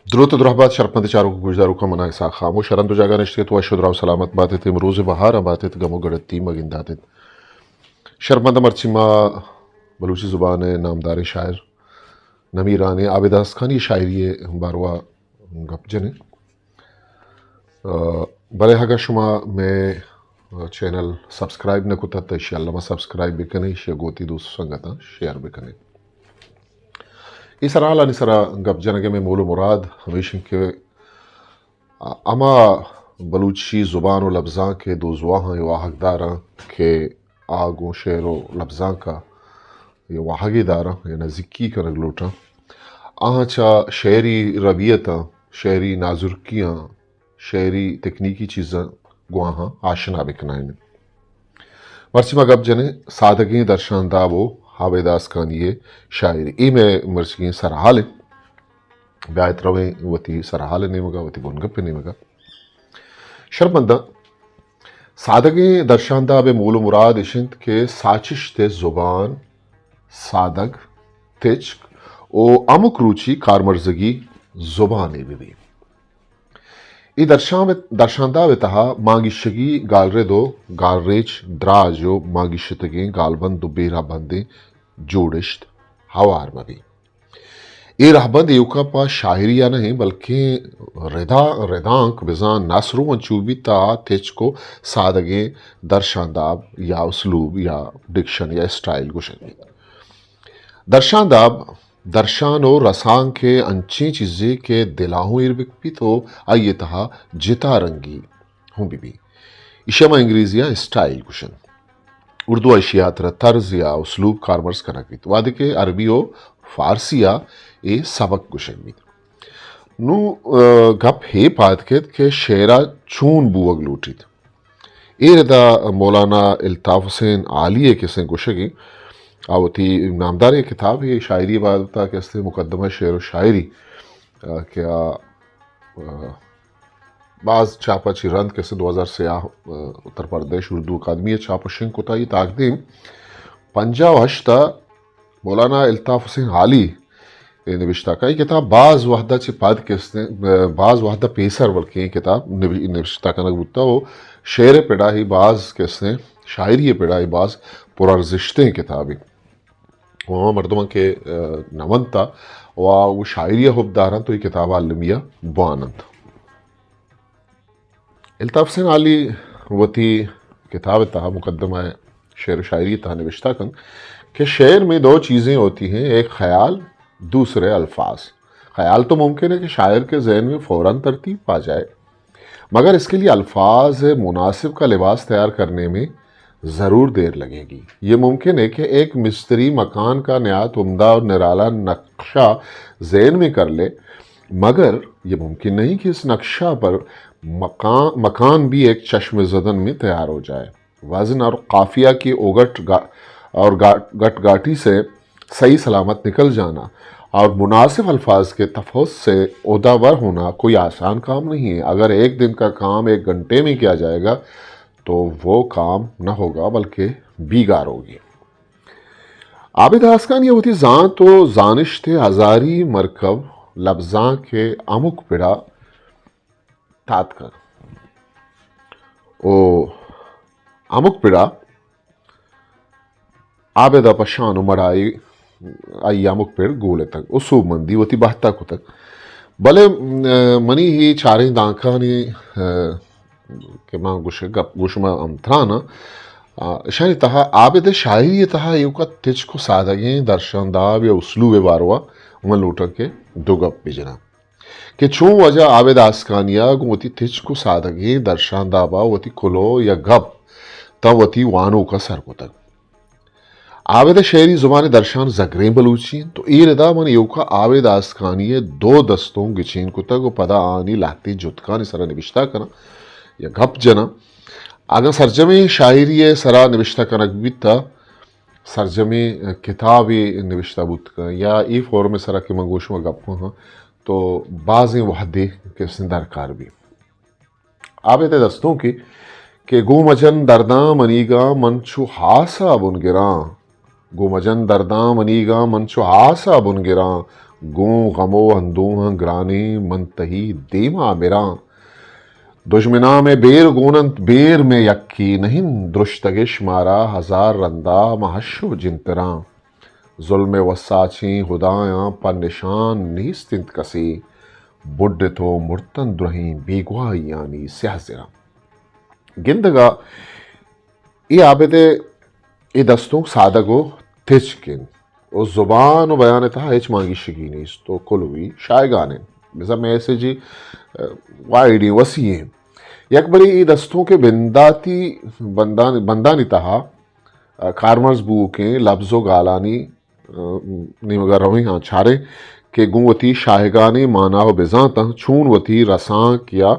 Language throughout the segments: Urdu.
درود و درحبات شرپند چاروں کو گجداروں کا منع ایسا خاموش شرند و جاگا نشتے تو اشد راو سلامت باتت امروز بہار باتت گمو گڑتی مگنداتت شرپند مرچما بلوچی زبان نامدار شاعر نمیران عابد اسکانی شاعری باروا گپ جنے برے ہگا شما میں چینل سبسکرائب نہ کتا تا انشاءاللہ سبسکرائب بکنے شیا گوتی دوست سنگتا شیئر بکنے اس رحال انسرا گپ جنگے میں مول و مراد ہمیشہ کے اما بلوچی زبان و لفظاں کے دو زواہاں یا حقداراں کے آگوں شعر و لفظاں کا یا واحگی داراں یا نزدیکی کا نگلوٹا آہاں شعری رویتاں شعری نازرکیاں شعری تکنیکی چیزاں گواہاں آشنا بکنائیں مرچما گپ جنے سادگی درشاندہ وہ حابد اسکانی شاعری ای میں مرچگیں سرحال بیایت رویں وتی سرحال نیمگا وتی بنگپ نیمگا شرمندہ سادگی درشاندہ بے مول و مراد اشنت کے ساچش تے زبان سادگ تچک او امک روچی کارمرزگی زبانی بھی ای درشاندہ بتہا مانگیشگی گالرے دو گالریچ دراجو مانگیشتگیں گالبند دو بیرہ بندیں جوڑشت ہوار مبی ای رہبند ایوکا پا شاعریہ نہیں بلکہ ردانک بزان ناصرو انچوبی تا تیچ کو سادگیں درشانداب یا اسلوب یا ڈکشن یا اسٹائل گوشنگی درشانداب درشان و رسان کے انچیں چیزیں کے دلاہوں اربک بھی تو آئیے تہا جتا رنگی ہوں بھی اشیما انگریزیہ اسٹائل گوشن اردو اشیاء تر طرز یا اسلوب کارمرز کنک بیت وادی کے عربی و فارسیہ اے سبق گوشن بیت نو گپ ہے پات کے شعرہ چون بوگ لوٹیت اے ردا مولانا الطاف حسین عالیہ کسیں گوشگی آوتی نامدار یہ کتاب ہے شاعری عبادتہ کہتے مقدمہ شعر و شاعری کیا بعض چھاپا چی رند کیسے 2003 اتر پردیش اردو اکادمی چھاپا شنگ کتا یہ تاکدیم 58 مولانا الطاف حسین عالی نوشتہ کا یہ کتاب بعض وحدہ چی پاد کیستے بعض وحدہ پیسر بلکہ یہ کتاب نوشتہ کا نگبتا ہو شعر پیڑا ہی بعض کیستے شاعری پیڑا ہی بعض پرارزشتیں کتابیں وہاں مردمان کے نونتا وہ شاعریہ حب داران تو یہ کتاب عالمیہ بوانند الطاف حسین عالی وتی کتاب تہا مقدمہ شعر و شاعری تہا نوشتہ کن کہ شعر میں دو چیزیں ہوتی ہیں ایک خیال دوسرے الفاظ خیال تو ممکن ہے کہ شاعر کے ذہن میں فوراً ترتیب پا جائے مگر اس کے لیے الفاظ مناسب کا لباس تیار کرنے میں ضرور دیر لگے گی یہ ممکن ہے کہ ایک مستری مکان کا نہایت عمدہ اور نرالا نقشہ ذہن میں کر لے مگر یہ ممکن نہیں کہ اس نقشہ پر مکان بھی ایک چشم زدن میں تیار ہو جائے وزن اور قافیہ کی اوگٹ اور گٹ گاٹی سے صحیح سلامت نکل جانا اور مناسب الفاظ کے تفوز سے عہدہ ہونا کوئی آسان کام نہیں ہے اگر ایک دن کا کام 1 گھنٹے میں کیا جائے گا تو وہ کام نہ ہوگا بلکہ بیگار ہوگی عابد اسکانی ہوتی زان تو زانش تھے ہزاری مرکب لفظاں کے امک پڑا تات کر او امک پڑا عابد پشان مڑائی آئی امک پڑ گولے تک اسوب مندی ہوتی بہتا کو تک بلے منی ہی چاریں دانکانی کہ ماں گوشما امترانا شاعری تہا عابد شاعری تہا یوکا تچ کو سادگیں درشانداب یا اسلوب باروا من لوٹا کے دو گپ بجنا کہ چون وجہ عابد اسکانیہ گوتی تچ کو سادگیں درشاندابا وتی کلو یا گپ تا وتی وانو کا سر کو تک عابد شعری زبان درشان زگریں بلوچی تو ای ردا من یوکا عابد اسکانیہ 2 دستوں گچین کو تک پدا آنی لاتی جتکانی سرا نوشتہ کنا یا گپ جنا اگر سرجمی شاعری سرا نوشتہ کنک بیتا سرجمی کتابی نوشتہ بود کا یا ای فورم سرا کی منگوش میں گپ ہاں تو بعضیں وحدے کس درکار بھی عابد دستوں کی کہ گو مجن درداں منیگاں منچو حاسا بن گراں گو مجن درداں منیگاں منچو آسا بن گراں گوں غمو اندوہ گرانی منتہی دیما میراں دشمنا میں بیر گوننت بیر میں یکی نہیں درشتگش مارا ہزار رندہ محشو جنتراں ظلم وساچیں خدایاں پر نشان نیستند کسی بڈ تو مرتن درہیں بیگوائی یعنی سیاہ زرا گندگا ای آبتے ای دستوں سادگو تھچکن او زبان و بیان تھا ہیچ مانگی شگی نیست تو کلوی شائگانے مثلا میسیجی وائڈی وسیع ہیں یک بری ای دستوں کے بنداتی بندانی تہا کارمرز بو کے لفظ و گالانی نیمگا روی ہاں چھارے کہ گوں وتی شاہگانی مانا و بزانتا چون وتی رساں کیا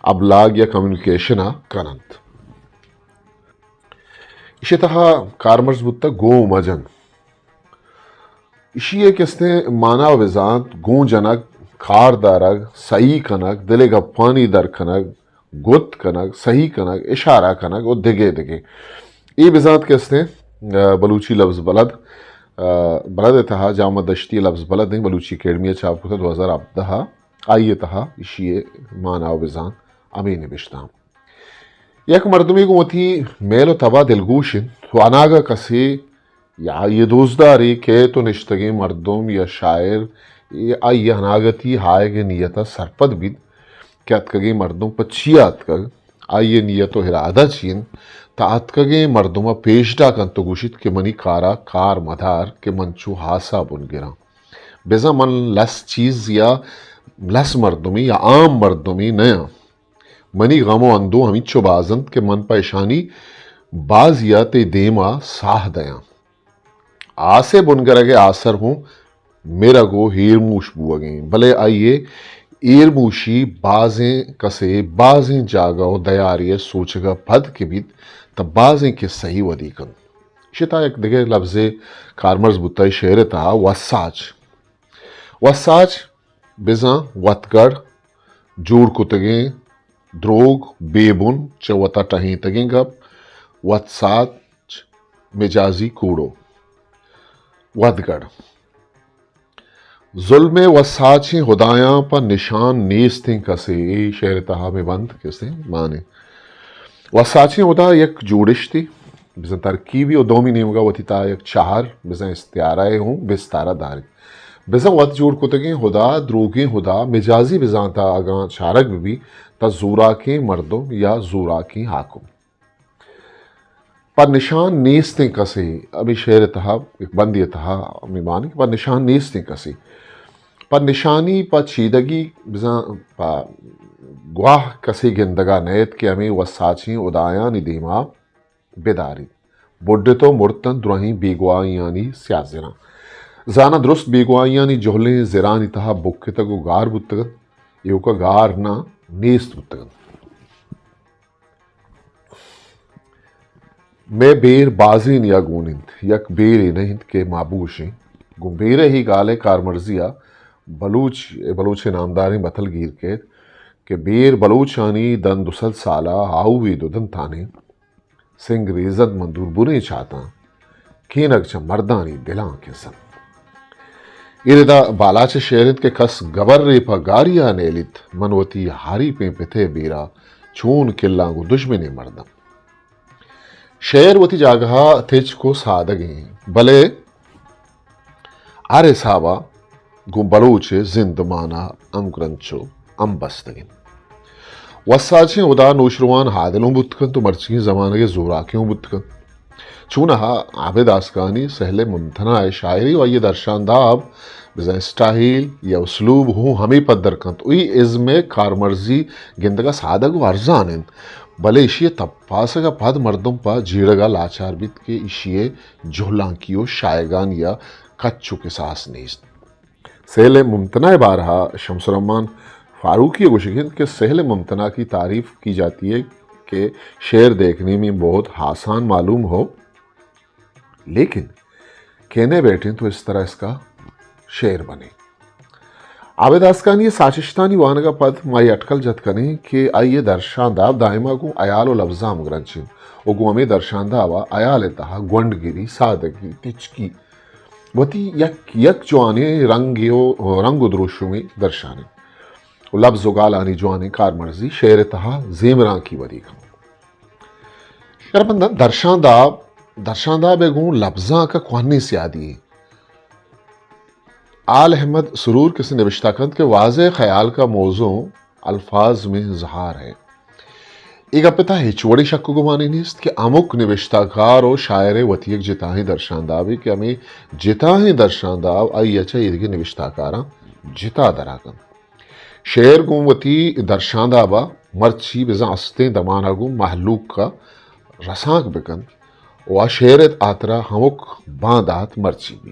ابلاغ یا کمیونیکیشنا کنند اسی تہا کارمرز بوتا گوں مجن اسی ایک اس نے مانا و بزانت گوں جنک کار دارگ صحیح کنک دلے گپانی در کنک گت کنک صحیح کنک اشارہ کنک و دگے دگے ای بزانت کس نے بلوچی لفظ بلد تہا جامع دشتی لفظ بلد نہیں بلوچی اکیڈمی چاپ کو تھا 2017 آئیے تہا اسی مانا و بزان امین بشتام یک مردمی کو تھی میل و تبا دلگوشن تو اناگا کسی یا یہ دوزداری کہ تو نشتگی مردم یا شاعر آئیے اناگتی ہائے گے نیتا سرپد بید کہ اتکگی مردم پچیا اتکگ آئیے نیت و ارادہ چین تا اتکگی مردمہ پیشڈا کن تو گوشت کہ منی کارا کار مدار کہ منچو ہاسا بن گرا بیزا من لس چیز یا لس مردمی یا عام مردمی نیا منی غم و اندو ہمیں چو بازند کہ من پیشانی باز یا تے دیما ساہ دیاں آسے بن گرگے آسر ہوں میرا گو ہیر موش بو گئیں بلے آئیے ایر موشی بازیں کسے بازیں جاگاو دیاری سوچگا پد کے بیت تا بازیں کے صحیح ودی کن شتا ایک دیگے لفظ کارمرز بوتائی شعر تا وساچ بزاں وطگڑ جوڑ کتگیں دروگ بیبن چوتا ٹہیں تگیں گپ وطساچ مجازی کوڑو ودگڑ ظلم وساچیں خدایاں پر نشان نیستیں کسے شعر تہا میں بند کسے مانے وساچیں خدا یک جوڑش تھی بزن ترکیبی و دومی نیمگا وتی تا یک چہار بزن استعارہ ہوں بستارہ داری بزن وط جوڑ کتگیں خدا دروگیں خدا مجازی بزن تا اگاں چارک بھی تا زورا کے مردم یا زورا کی حاکم پر نشان نیستیں کسی ابھی شعر تہا ایک بندی تہا امی مانی پر نشان نیستیں کسی پر نشانی پا چیدگی بزن پا گواہ کسی گندگا نیت کہ ہمیں وساچیں ادایاں نی دیما بیداری بڈے تو مرتن درہیں بیگوائیانی سیازینا زانا درست بیگوائیانی جہلیں زیرانی تہا بکے تگو گار بتگن یو کا گار نا نیست بتگن میں بیر بازین یا گونند یک بیر نہند کے مابوشیں گم بیرے ہی گالے کارمرزیا بلوچ نامداری بتل گیر کے کہ بیر بلوچانی دن دسل سالہ آوی دو دن تانے سنگ ریزت مندور بنے چاہتا کینک چا مردانی دلان کے سن ایردا بالاچ شیرت کے کس گبر ریپا گاریا نیلت منوتی ہاری پیں پتے بیرا چون کلان کو دشمنی مردم شعر وتی جاگہا تھچ کو سادگیں بلے آرے صحابہ گو بلوچ زند مانا ام گرنچو ام بستگیں وساچیں ادا نوشروان حادلوں بتکن تو مرچیں زمانہ کے زوراکیوں بتکن چونہا عابد آسکانی سہل ممتنع شاعری و یہ درشانداب بزن اسٹائل یا اسلوب ہوں ہمیں پدر کن تو ای ازم کارمرزی گندگا سادگ و ارزانن بلے اشیے تپاسگا پد مردم پا جیڑگا لاچار بیت کے اشیے جہلاں کیو شائگان یا کچو کے ساس نیست سہل ممتنع بارہا شمس الرحمن فاروقی گوشگند کہ سہل ممتنع کی تعریف کی جاتی ہے کہ شعر دیکھنے میں بہت آسان معلوم ہو لیکن کہنے بیٹھیں تو اس طرح اس کا شعر بنے عابد اسکانی ساچشتانی وانگا پد مائی اٹکل جت کنے کہ آئیے درشاندہ دائما کو ایال و لفظام گرنچن او گو ہمیں درشاندہ وا ایال تہا گونڈ گیری سادگی تچکی وتی یک جوانے رنگ و دروشو میں درشانے لفظ و گالانی جوانے کار مرضی شعر تہا زیمران کی وری کھا شرمندہ درشاندہ بے گون لفظاں کا کوہنی سیادی ہے آل احمد سرور کسی نوشتہ کند کے واضح خیال کا موضوع الفاظ میں اظہار ہے ایک اپتا ہچوڑی شک گمانی نیست کہ امک نوشتہ کار و شاعر وطیق جتاہیں درشاندہ بھی کہ ہمیں جتاہیں درشاندہ آئی اچھا یہ نوشتہ کاراں جتا دراکن شعر گون وطی درشاندہ با مرچی بزا استیں دمانا گون محلوق کا رسانک بکن و شعرت آترا ہمک باندات مرچی بھی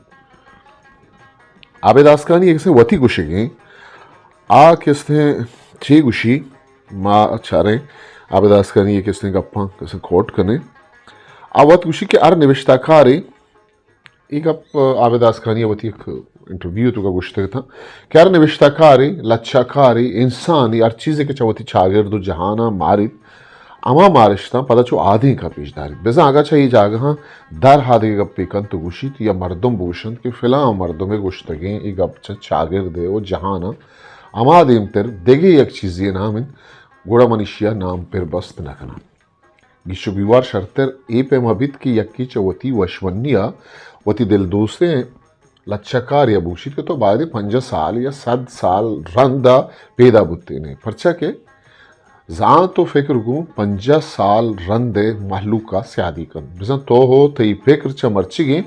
عابد اسکانی ایک سے وطی گوشے گئیں کس نے چی گوشی ما چارے عابد اسکانی ایک اس نے گپاں کسے کوٹ کنے وط گوشی کہ ار نوشتہ کارے ایک عابد اسکانی وطی ایک انٹرویو تو کا گوشتے تھا کہ ار نوشتہ کارے لچھا کارے انسانی ار چیزے کے چاوتی چھاگرد و جہانا مارد اما مارشتا پدا چو آدھی کا پیش داری بزا آگا چاہیے جاگہاں در ہادے گپ پیکن تو گوشید یا مردم بوشند کہ فلاں مردم گوشتگیں ای گپ چاگر دے و جہانا اما دیم تر دیگے یک چیزی نام گوڑا منشیا نام پر بست نکنا گیشو بیوار شرطر ای پہ مبید کی یکی چوتی وشونیا وتی دل دوسرے لچکار یا بوشید کہ تو بعد 50 سال یا 100 سال رندہ پیدا بوتے نے پرچا کہ زان تو فکر کو 50 سال رندے محلوقہ سیادی کن بزن تو ہو تی فکر چا مرچی گیں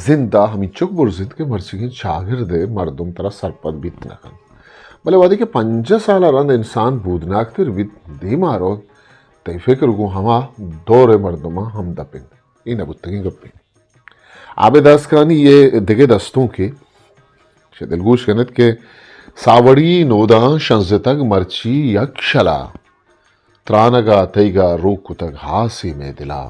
زندہ ہمیں چک بر زند کے مرچی گیں چاگر دے مردم ترہ سرپد بیت نکن بلے وادی کہ 50 سال رند انسان بودناک تر بیت دی مارو تی فکر کو ہما دور مردمہ ہم دپن این ابتگیں گپیں عابد اسکانی یہ دگے دستوں کے دلگوش کنت کہ ساوڑی نودا شنزتگ مرچی یک شلا ترانگا تیگا روکتگ ہاسی میں دلا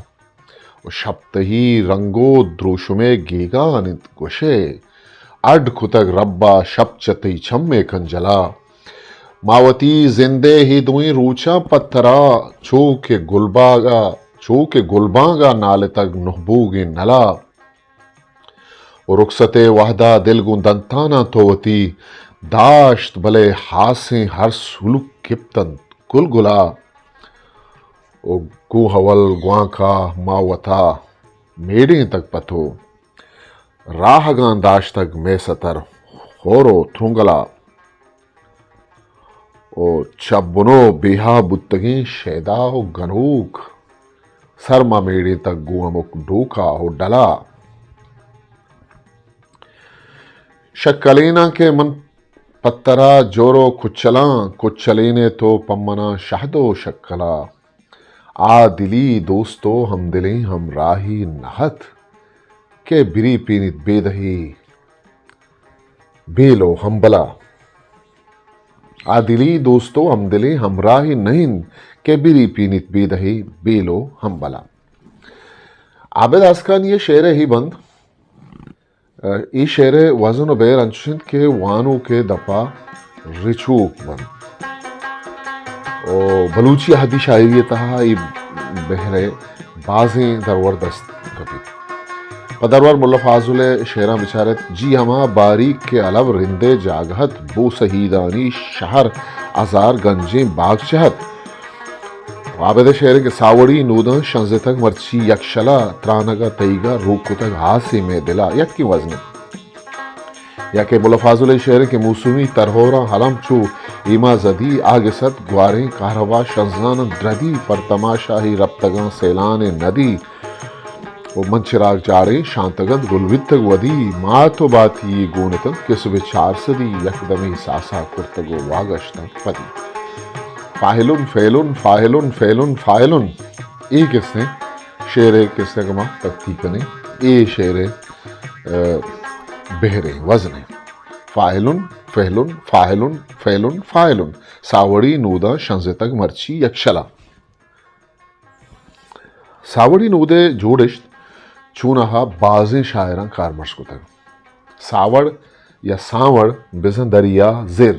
و شبتہی رنگو دروشمے گیگا نت گوشے اڈ کتگ ربا شب چتی چھمے کنجلا ماوتی زندے ہی دوئیں روچا پتھرا چوکے گلباگا نال تگ نحبوگی نلا و رخصت وحدہ دل گندنتانا توتی داشت بلے ہاسیں ہر سلوک کپتن گل گلا او گو حول گوان کا ماوتا میڑیں تک پتو راہ گان داشت تک میں ستر خورو تھونگلا او چبنو بیہا بتگیں شیدا ہو گنوک سرما میڑیں تک گو ہمک ڈوکا ہو ڈلا شکلینا کے من پترا جورو کچلینے تو پمنا شہدو شکلا دلی دوستو ہم دلیں ہم راہی نہت کہ بری پینت بے دہی بیلو ہم بلا دلی دوستو ہم دلیں ہم راہی نہیں کہ بری پینت بے دہی بیلو ہم بلا عابد اسکان یہ شعر ہی بند ای شعر وزن و بیر انچند کے وانو کے دپا رچوک بند بلوچی حدی شاعری تہا ای بہرے بازیں درور دست کبھی پدرور ملا فاضل شعراں بچارت جی ہما باریک کے علب رندے جاگہت بو سہیدانی شہر ازار گنجیں باغ چہت عابد شعر کے ساوڑی نوداں شنزے تک مرچی یک شلا ترانگا تیگا روکو تک ہاسی میں دلا یک کی وزن یا کہ ملا فاضل شعر کے موسمی ترہورا حلم چو ایما زدی آگے ست گواریں کہروا شنزان دردی پر تماشاہی ربتگاں سیلان ندی وہ من چراغ جارے شانتگند گلوتگ ودی ما تو باتی گونتن کس بچار سدی یک دمی ساسا کرتگو واگشتا پدی فاہلن فیلن فاہلن فیلن فاہلن ای کس نے شعر کس نے کما تکتی کنے ای شعر بہرے وزن فاہلن فیلن فاہلن فیلن فاہلن ساوڑی نودا شنزے تک مرچی یک شلا ساوڑی نودے جوڑشت چونہا بازیں شاعران کارمرس کو تک ساوڑ یا سانوڑ بزن دریا زر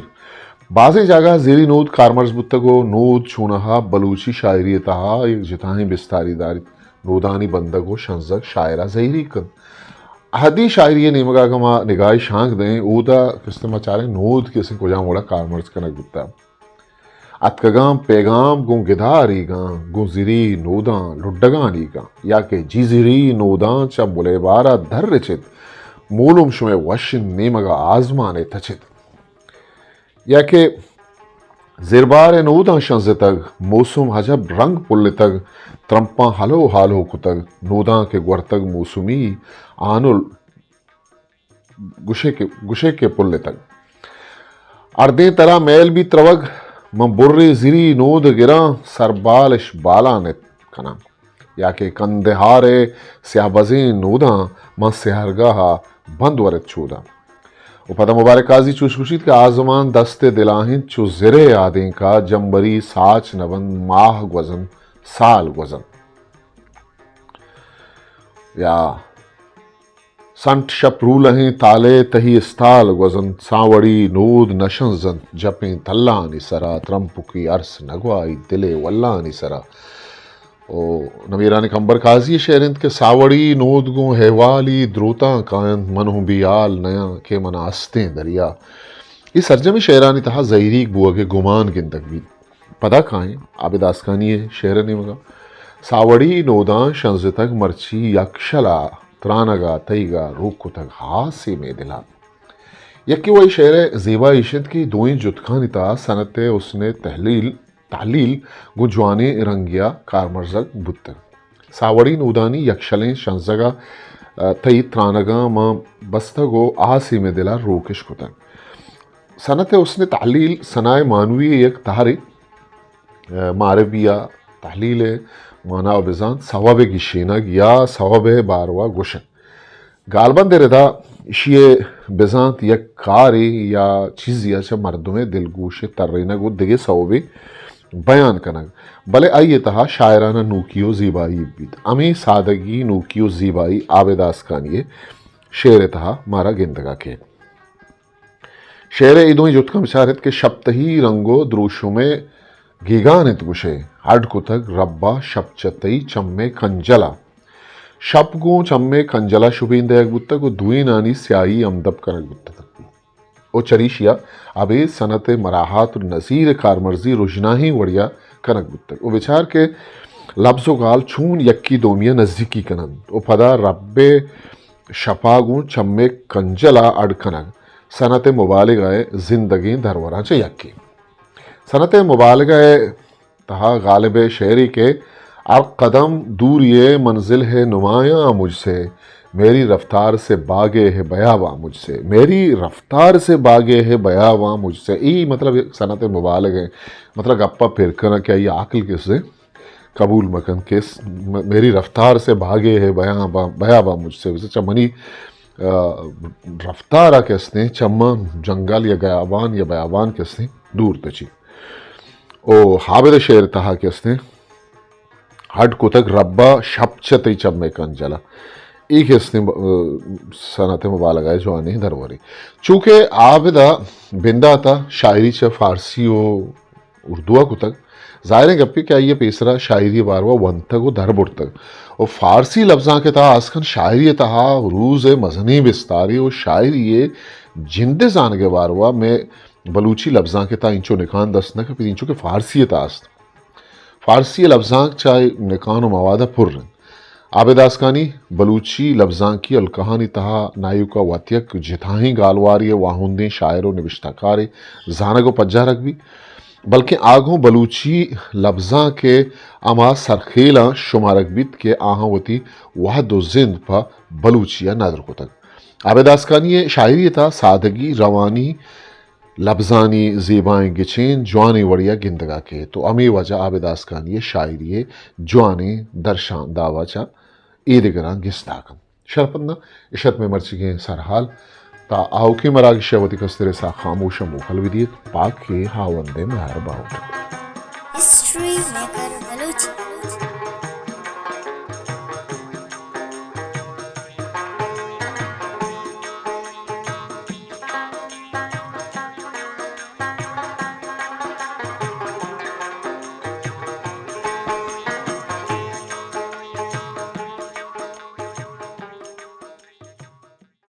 بعض جگہ زیری نود کارمرز بتگو نود چونہا بلوچی شاعری تہا ایک جتاہیں بستاری داری نودانی بندگو شنزک شاعرہ زہری کن حدی شاعری نیمگا کما نگاہ شانک دیں اودا کستما چارے نود کسی کو جام وڑا کارمرز کنک بتا اتکگام پیغام گون گداری گان گون زیری نودان لڈگانی گان یا کہ جی زیری نودان چا بلے بارا دھر رچت مولم شمے وشن نیمگا آزمانے تچت یا کہ زربار نودان شنز تگ موسم حجب رنگ پل تگ ترمپاں حلو حالو کتگ نودان کے گورتگ موسمی آنل گشے کے پل تگ اردیں ترا میل بھی تروگ من بری زری نود گراں سربالش بالانت کنا یا کہ کندہارے سیاہ بزین نوداں من سہرگاہ بند ورت چودا و پدا مبارک قاضی چوش کشید کہ آزمان دست دلاہن چو زرے آدیں کا جمبری ساچ نون ماہ گوزن سال گوزن یا سنٹ شپرو لہیں تالے تہی استال گوزن ساوڑی نود نشن زن جپیں تلانی سرا ترمپکی عرص نگوائی دلے واللانی سرا او نویران کمبر قاضی شہرند کے ساوڑی نود گوں ہیوالی دروتاں کائن منہوں بیال نیا کے مناستیں دریا یہ سرجمی شہرانی تہا زہری بوگے گمان گندک بھی پدا کائیں عابد آسکانی شہر نیمگا ساوڑی نوداں شنز تک مرچی یکشلا ترانگا تیگا روکو تک ہاسی میں دلا یکی وہی شعر زیبا عشت کی دوئیں جتخانی تا سنت اس نے تحلیل گجوانے رنگیا کارمرزک بتگ ساوڑی نودانی یکشلیں شنزگا تی ترانگا ما بستگو آسی میں دلا روکش کتگ سنت اس نے تحلیل سنائے مانوی ایک تحری معربیہ تحلیل مانا و بزان ثواب گشینگ یا ثواب باروا گوشن غالباً دے ردا اشیے بزانت یک کاری یا چیزی اچھا مردمے دلگوش ترینگ و دیگے ثوابی بیان کنگ بلے آئیے تہا شاعرانہ نوکیو زیبائی بید امی سادگی نوکیو زیبائی عابد آسکانیے شعر تہا مارا گندگا کے شعر ایدویں جتکا بچارت کے شبتہی رنگو دروشوں میں گیگانت گوشے ہڈ کتگ ربا شب چتئی چمے کنجلا شب گوں چمے کنجلا شبین دیگ بتگ و دوئی نانی سیائی امدب کنگ بتگ او چریشیا ابھی سنت مراحات النظیر کارمرزی رجناہی وڑیا کنگ بتگ او بچار کے لفظ و گال چون یکی دومیہ نزدیکی کنند او پدا رب شپاگوں چمے کنجلا اڑ کنگ سنت مبالغہ زندگی دھرورا چا یکی سنت مبالغہ تہا غالب شعری کے اب قدم دور یہ منزل ہے نمایاں مجھ سے میری رفتار سے باغے ہے بیاباں مجھ سے میری رفتار سے باغے ہے بیاباں مجھ سے ای مطلب سنت مبالغ ہے مطلب گپا پھر کنا کیا یہ عقل کس سے قبول مکن کس میری رفتار سے بھاگے ہے بیاباں مجھ سے ویسے چمنی رفتارہ کس نے چمن جنگل یا گیابان یا بیابان کس نے دور تچی او حابد شعر تہا کس نے ہڈ کتگ ربا شب چتی چمے کنجلا ایک اس نے سنت مبالغہ جوانی دروری چونکہ عابدہ بندہ تا شاعری چا فارسی و اردوہ کتگ ظاہر گپی کیا یہ پیسرا شاعری باروا ونتگ و در بڑتگ اور فارسی لفظاں کے تہا آسکن شاعری تہا روز مزنی بستاری و شاعری جند زانگے باروا میں بلوچی لفظاں کے تا انچو نکان دست نہ پھر انچو کہ فارسی تاست فارسی لفظاں چاہے نکان و موادہ پر رن عابد آسکانی بلوچی لفظاں کی الکہانی تہا نائیو کا واتیک جتاہیں گالواری واہندیں شاعر و نوشتہ کارے زانگ و پجا رکھ بھی بلکہ آگوں بلوچی لفظاں کے اما سرخیلاں شمارک بیت کے آہاں وتی وحد و زند پا بلوچیہ نادر کو تک عابد آسکانی شاعری تا سادگی روانی لفظانی زیبائیں گچین جوانی وڑیا گندگا کے تو امی وجہ عابد آسکانی شاعری جوانی درشان داوا چا ایدگران گستاکن شرپندہ اشت میں مرچی گئے سرحال تا آوکی مراغ شیوتی کستر سا خاموش موخل ودیت پاک کے ہاوندے مہر باؤ